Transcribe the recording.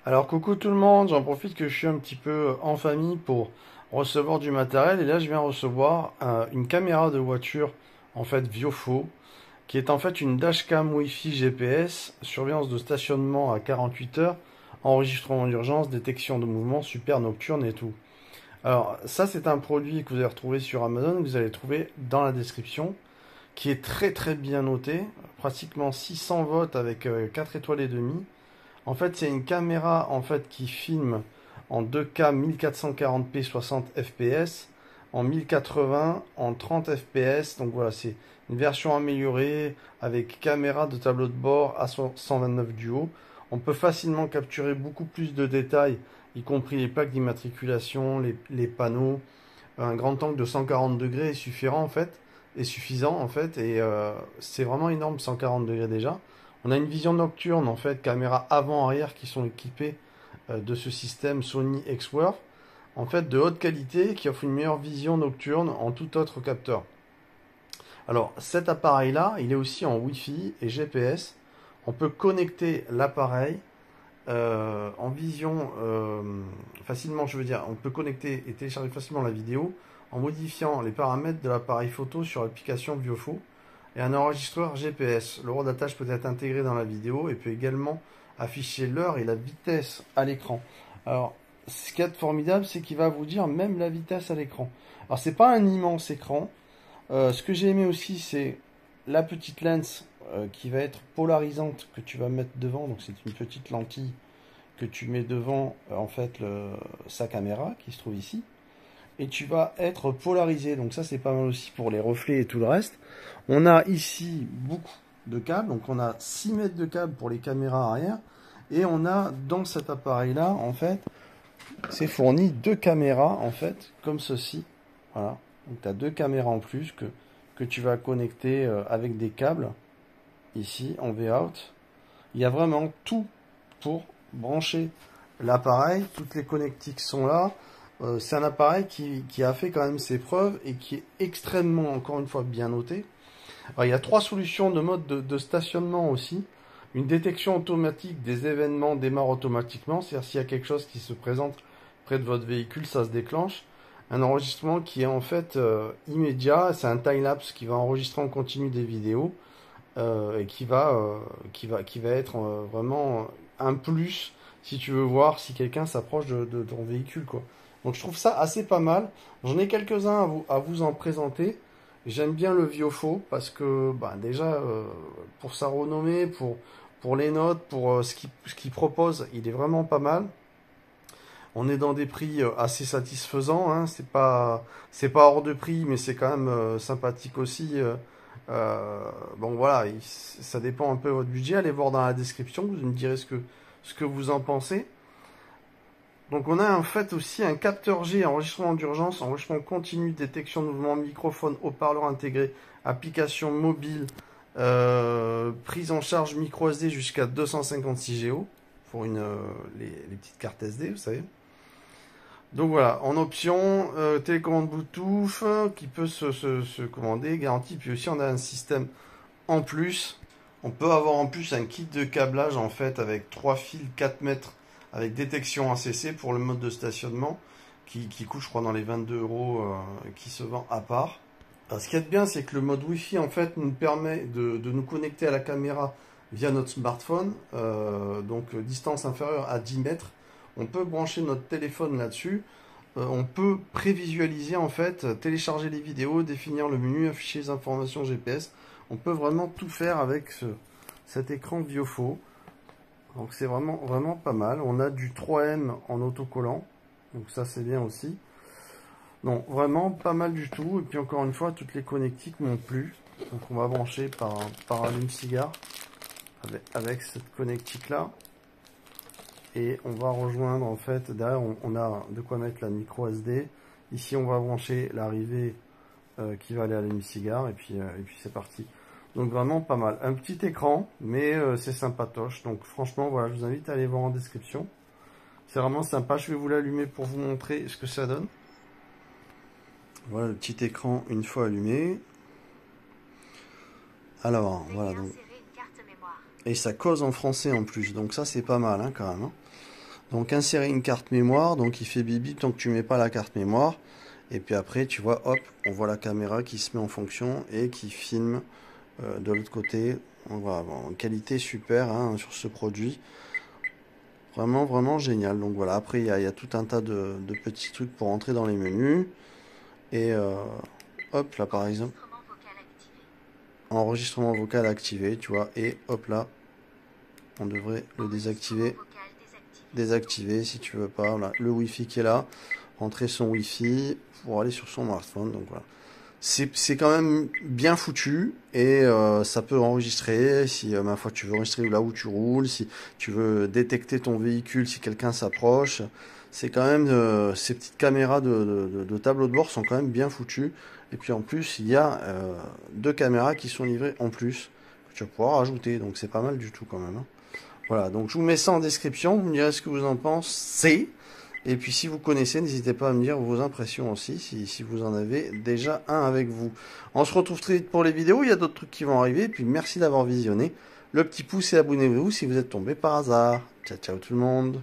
Alors coucou tout le monde, j'en profite que je suis un petit peu en famille pour recevoir du matériel et là je viens recevoir une caméra de voiture en fait Viofo qui est en fait une dashcam Wi-Fi GPS, surveillance de stationnement à 48 heures, enregistrement d'urgence, détection de mouvement, super nocturne et tout. Alors ça c'est un produit que vous allez retrouver sur Amazon, que vous allez trouver dans la description, qui est très très bien noté, pratiquement 600 votes avec 4 étoiles et demie. En fait, c'est une caméra en fait qui filme en 2K 1440p 60 fps, en 1080 en 30 fps. Donc voilà, c'est une version améliorée avec caméra de tableau de bord à 129 duo. On peut facilement capturer beaucoup plus de détails, y compris les plaques d'immatriculation, les panneaux. Un grand angle de 140 degrés est suffisant en fait, et c'est vraiment énorme 140 degrés déjà. On a une vision nocturne en fait, caméra avant-arrière qui sont équipées de ce système Sony X-Worth, en fait de haute qualité qui offre une meilleure vision nocturne en tout autre capteur. Alors cet appareil là, il est aussi en Wi-Fi et GPS. On peut connecter l'appareil en vision facilement, je veux dire, on peut connecter et télécharger facilement la vidéo en modifiant les paramètres de l'appareil photo sur l'application Viofo et un enregistreur GPS. Le rôle d'attache peut être intégré dans la vidéo et peut également afficher l'heure et la vitesse à l'écran. Alors, ce qui est formidable, c'est qu'il va vous dire même la vitesse à l'écran. Alors, c'est pas un immense écran. Ce que j'ai aimé aussi, c'est la petite lens qui va être polarisante que tu vas mettre devant. Donc, c'est une petite lentille que tu mets devant en fait sa caméra qui se trouve ici et tu vas être polarisé, donc ça c'est pas mal aussi pour les reflets et tout le reste. On a ici beaucoup de câbles, donc on a 6 mètres de câbles pour les caméras arrière et on a dans cet appareil là en fait c'est fourni deux caméras en fait comme ceci, voilà. Donc tu as deux caméras en plus que tu vas connecter avec des câbles ici en V-out. Il y a vraiment tout pour brancher l'appareil, toutes les connectiques sont là. C'est un appareil qui a fait quand même ses preuves et qui est extrêmement, encore une fois, bien noté. Alors, il y a trois solutions de mode de stationnement aussi. Une détection automatique des événements démarre automatiquement, c'est-à-dire s'il y a quelque chose qui se présente près de votre véhicule, ça se déclenche. Un enregistrement qui est en fait immédiat, c'est un time-lapse qui va enregistrer en continu des vidéos et qui va être vraiment un plus si tu veux voir si quelqu'un s'approche de ton véhicule, quoi. Donc je trouve ça assez pas mal. J'en ai quelques-uns à vous en présenter. J'aime bien le Viofo parce que bah, déjà pour sa renommée, pour les notes, pour ce qu'il propose, il est vraiment pas mal. On est dans des prix assez satisfaisants, hein. C'est pas hors de prix, mais c'est quand même sympathique aussi. Bon voilà, ça dépend un peu de votre budget. Allez voir dans la description, vous me direz ce que vous en pensez. Donc on a en fait aussi un capteur G, enregistrement d'urgence, enregistrement continu, détection de mouvement, microphone, haut-parleur intégré, application mobile, prise en charge micro SD jusqu'à 256 Go pour les petites cartes SD, vous savez. Donc voilà, en option, télécommande Bluetooth qui peut se commander, garantie. Puis aussi on a un système en plus. On peut avoir en plus un kit de câblage en fait avec 3 fils 4 mètres avec détection ACC pour le mode de stationnement qui coûte je crois dans les 22 euros qui se vend à part. Alors, ce qui est bien c'est que le mode Wi-Fi en fait nous permet de nous connecter à la caméra via notre smartphone, donc distance inférieure à 10 mètres. On peut brancher notre téléphone là-dessus. On peut prévisualiser en fait, télécharger les vidéos, définir le menu, afficher les informations GPS. On peut vraiment tout faire avec cet écran Viofo. Donc c'est vraiment, vraiment pas mal. On a du 3M en autocollant. Donc ça c'est bien aussi. Non, vraiment pas mal du tout. Et puis encore une fois, toutes les connectiques m'ont plu. Donc on va brancher par allume-cigare avec cette connectique là. Et on va rejoindre en fait, derrière on a de quoi mettre la micro SD. Ici on va brancher l'arrivée qui va aller à l'hémicigare et puis c'est parti. Donc vraiment pas mal. Un petit écran, mais c'est sympatoche. Donc franchement voilà, je vous invite à aller voir en description. C'est vraiment sympa. Je vais vous l'allumer pour vous montrer ce que ça donne. Voilà le petit écran une fois allumé. Alors voilà donc. Et ça cause en français en plus, donc ça c'est pas mal hein, quand même. Hein. Donc insérer une carte mémoire, donc il fait bibi tant que tu mets pas la carte mémoire. Et puis après, tu vois, hop, on voit la caméra qui se met en fonction et qui filme de l'autre côté. On va avoir une qualité super hein, sur ce produit. Vraiment, vraiment génial. Donc voilà, après, il y a tout un tas de petits trucs pour entrer dans les menus. Et hop, là par exemple, enregistrement vocal activé, tu vois. Et hop là, on devrait le désactiver. Désactiver si tu veux pas. Voilà, le Wi-Fi qui est là. Rentrer son Wi-Fi pour aller sur son smartphone. Donc voilà. C'est quand même bien foutu et ça peut enregistrer si ma foi tu veux enregistrer là où tu roules, si tu veux détecter ton véhicule si quelqu'un s'approche. C'est quand même ces petites caméras de tableau de bord sont quand même bien foutues. Et puis en plus il y a deux caméras qui sont livrées en plus que tu vas pouvoir ajouter, donc c'est pas mal du tout quand même. Hein. Voilà, donc je vous mets ça en description, vous me direz ce que vous en pensez. Et puis si vous connaissez, n'hésitez pas à me dire vos impressions aussi, si vous en avez déjà un avec vous. On se retrouve très vite pour les vidéos, il y a d'autres trucs qui vont arriver. Et puis merci d'avoir visionné. Le petit pouce et abonnez-vous si vous êtes tombé par hasard. Ciao ciao tout le monde.